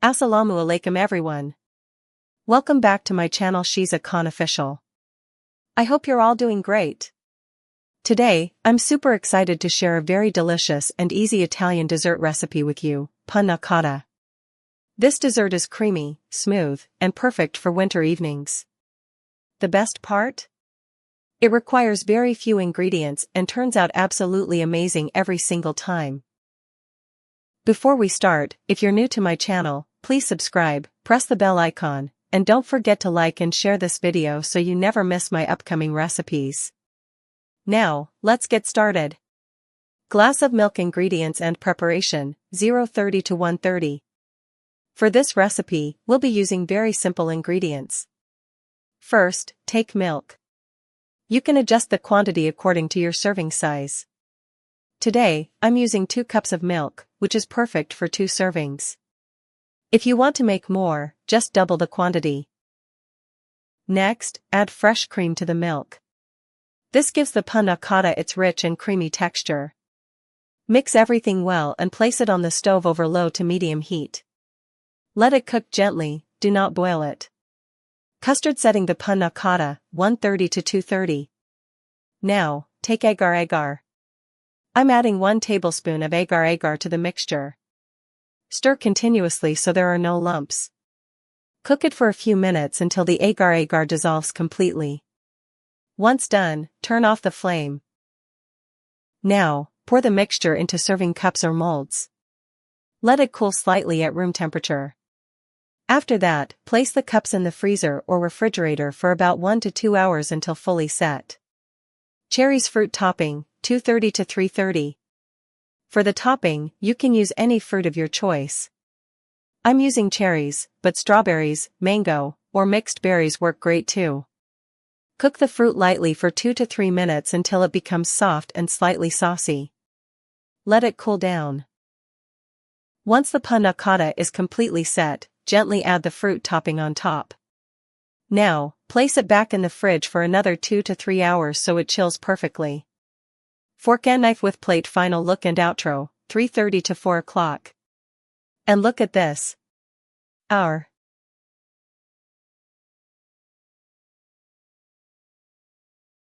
Assalamu alaikum everyone. Welcome back to my channel Shiza Khan Official. I hope you're all doing great. Today, I'm super excited to share a very delicious and easy Italian dessert recipe with you, Panna Cotta. This dessert is creamy, smooth, and perfect for winter evenings. The best part? It requires very few ingredients and turns out absolutely amazing every single time. Before we start, if you're new to my channel, please subscribe, press the bell icon, and don't forget to like and share this video so you never miss my upcoming recipes. Now, let's get started. Glass of milk. Ingredients and preparation, 0:30 to 1:30. For this recipe, we'll be using very simple ingredients. First, take milk. You can adjust the quantity according to your serving size. Today, I'm using 2 cups of milk, which is perfect for 2 servings. If you want to make more, just double the quantity. Next, add fresh cream to the milk. This gives the panna cotta its rich and creamy texture. Mix everything well and place it on the stove over low to medium heat. Let it cook gently, do not boil it. Custard. Setting the panna cotta, 1:30 to 2:30. Now, take agar. I'm adding 1 tablespoon of agar to the mixture. Stir continuously so there are no lumps. Cook it for a few minutes until the agar dissolves completely. Once done, turn off the flame. Now, pour the mixture into serving cups or molds. Let it cool slightly at room temperature. After that, place the cups in the freezer or refrigerator for about 1 to 2 hours until fully set. Cherries. Fruit topping, 2:30 to 3:30. For the topping, you can use any fruit of your choice. I'm using cherries, but strawberries, mango, or mixed berries work great too. Cook the fruit lightly for 2 to 3 minutes until it becomes soft and slightly saucy. Let it cool down. Once the panna cotta is completely set, gently add the fruit topping on top. Now, place it back in the fridge for another 2 to 3 hours so it chills perfectly. Fork and knife with plate. Final look and outro, 3:30 to 4 o'clock. And look at this. Our